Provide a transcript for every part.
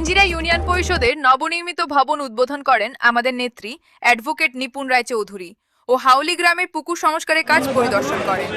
Jinjira union পরিষদের নবনির্মিত ভবন উদ্বোধন করেন আমাদের নেত্রী অ্যাডভোকেট নিপুণ রায় চৌধুরী ও হাউলি গ্রামের পুকুর সংস্কারের কাজ পরিদর্শন করেন।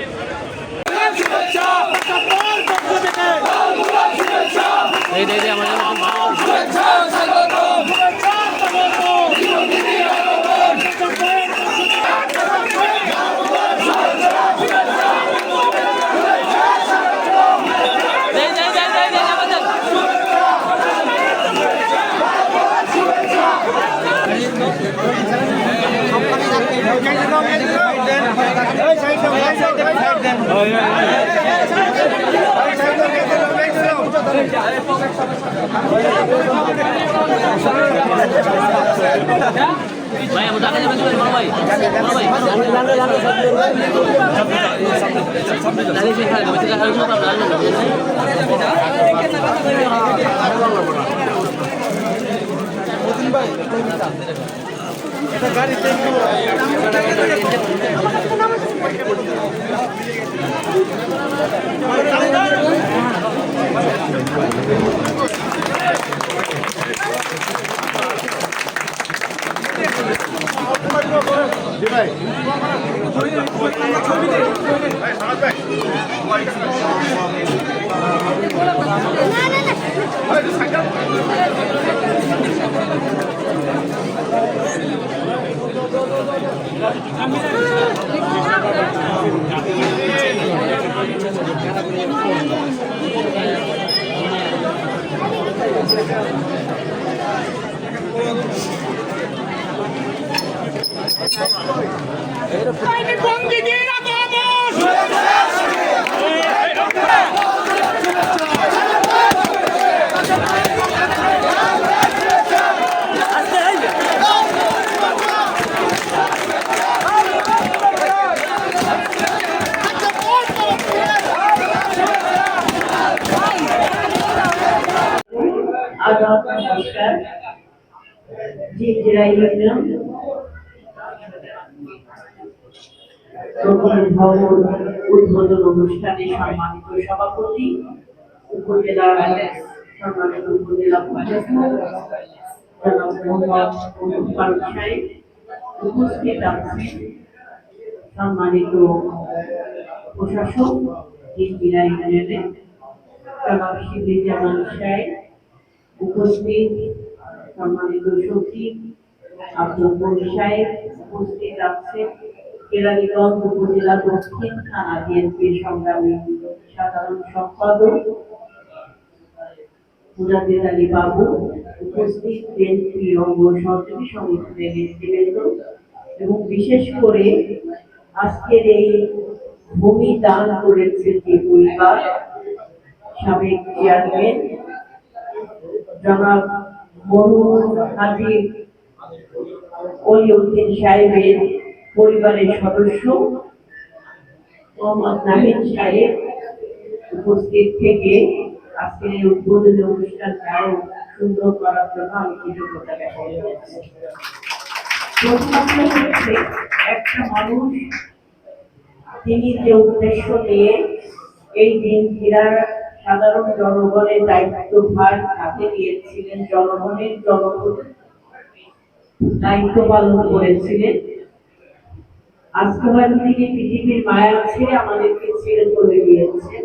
জিঞ্জিরা ইউনিয়ন নতুন ভবন উদ্বোধন অনুষ্ঠানে সম্মানিত সভাপতি, উপজেলার সম্মানিত উপজেলা প্রশাসক জনাব মোহাম্মদ ফারুক সাহেব, উপস্থিত আছেন সম্মানিত প্রশাসক জিঞ্জিরা ইউনিয়নের জনাব শিবির জামান সাহেব, উপস্থিত সম্মানিত সচিব আব্দুল করিম সাহেব, উপস্থিত আছেন কেরানীগঞ্জ উপজেলা দক্ষিণ থানা বিএনপির সংগ্রামী সাধারণ সম্পাদক মুজাদ্দিদ আলী বাবু, উপস্থিত বিএনপি অঙ্গ সহযোগী সংগঠনের নেতৃবৃন্দ এবং বিশেষ করে আজকের এই ভূমি দান করেছে যে পরিবার, সাবেক চেয়ারম্যান জনাব মনুর হাজি অলিউদ্দিন সাহেবের পরিবারের সদস্য মোহাম্মদ নাহিদ সাহেব উপস্থিত থেকে আজকের এই উদ্বোধনী অনুষ্ঠানকে আরো সুন্দর করার জন্য আমি কৃতজ্ঞতা জ্ঞাপন করছি। প্রথমত হচ্ছে একটা মানুষ তিনি যে উদ্দেশ্য নিয়ে এই দিন জেলার সাধারণ জনগণের দায়িত্বভার হাতে নিয়েছিলেন, জনগণের দায়িত্ব পালন করেছিলেন। আজকে হয়তো তিনি পৃথিবীর মায়া ছেড়ে আমাদেরকে ছেড়ে চলে গিয়েছেন,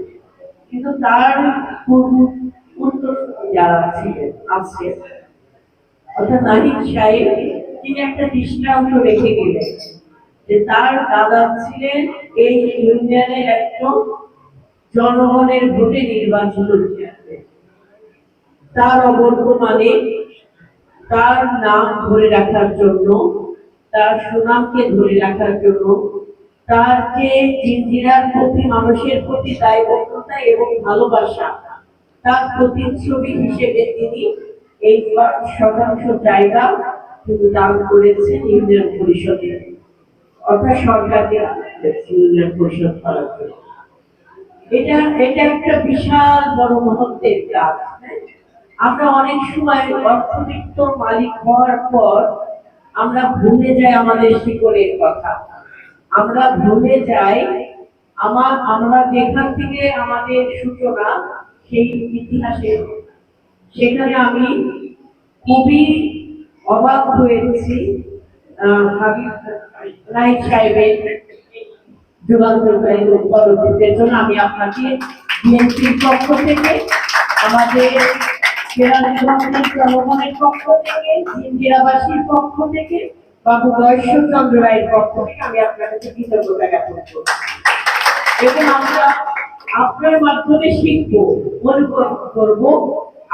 কিন্তু তার উত্তরসূরি যারা আছে অর্থাৎ নাহিদ সাহেব, তিনি একটা দৃষ্টান্ত রেখে গেলেন যে তার দাদা ছিলেন এই ইউনিয়নের একজন জনগণের ভোটে নির্বাচিত চেয়ারম্যান। তার অবর্তমানে তার নাম ধরে রাখার জন্য, তার সুনামকে ধরে রাখার জন্য, তার যে জিঞ্জিরার প্রতি মানুষের প্রতি দায়বদ্ধতা এবং ভালোবাসা, তার প্রতিচ্ছবি হিসেবে তিনি এই 5% জায়গা কিন্তু দান করেছেন ইউনিয়ন পরিষদে, অর্থাৎ সরকারকে ইউনিয়ন পরিষদ করার জন্য। এটা একটা বিশাল বড় মহত্বের কাজ। আমরা অনেক সময় অর্থবিত্ত মালিক হওয়ার পর আমরা ভুলে যাই আমাদের শিকড়ের কথা, আমরা ভুলে যাই আমরা যেখান থেকে আমাদের সূচনা সেই ইতিহাসের সেখানে আমি খুবই অবাক হয়েছি হাবিব রায় সাহেবের যুগান্তকারী উপলব্ধির জন্য আমি আপনাকে বিএনপির পক্ষ থেকে, আমাদের জেলার জনগণের পক্ষ থেকে, জেলাবাসীর পক্ষ থেকে, বাবু গয়েশ্বরচন্দ্র রায়ের পক্ষ থেকে আমি আপনার কাছে কৃতজ্ঞতা জ্ঞাপন করব। এবং আমরা আপনার মাধ্যমে শিখবো, অনুভব করব,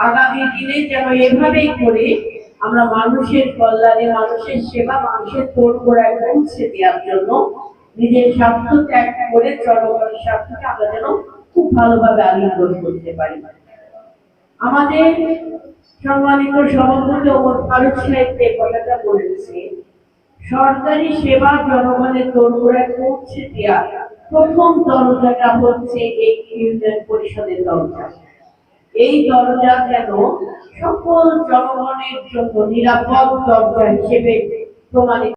আগামী দিনে যেন এভাবেই করে আমরা মানুষের কল্যাণে, মানুষের সেবা, মানুষের তোড়গোড়ায় পৌঁছে দেওয়ার জন্য নিজের স্বার্থ ত্যাগ করে জনগণের স্বার্থকে আমরা যেন খুব ভালোভাবে আলিঙ্গন করতে পারি। আমাদের সম্মানিত সভাপতি ওমর ফারুক সাহেব যে কথাটা বলেছে, সরকারি সেবা জনগণের তোড়গোড়ায় পৌঁছে দেওয়া প্রথম দরজাটা হচ্ছে এই ইউনিয়ন পরিষদের দরজা। এই দরজা যেন সকল জনগণের জন্য নিরাপদ দরজা হিসেবে প্রমাণিত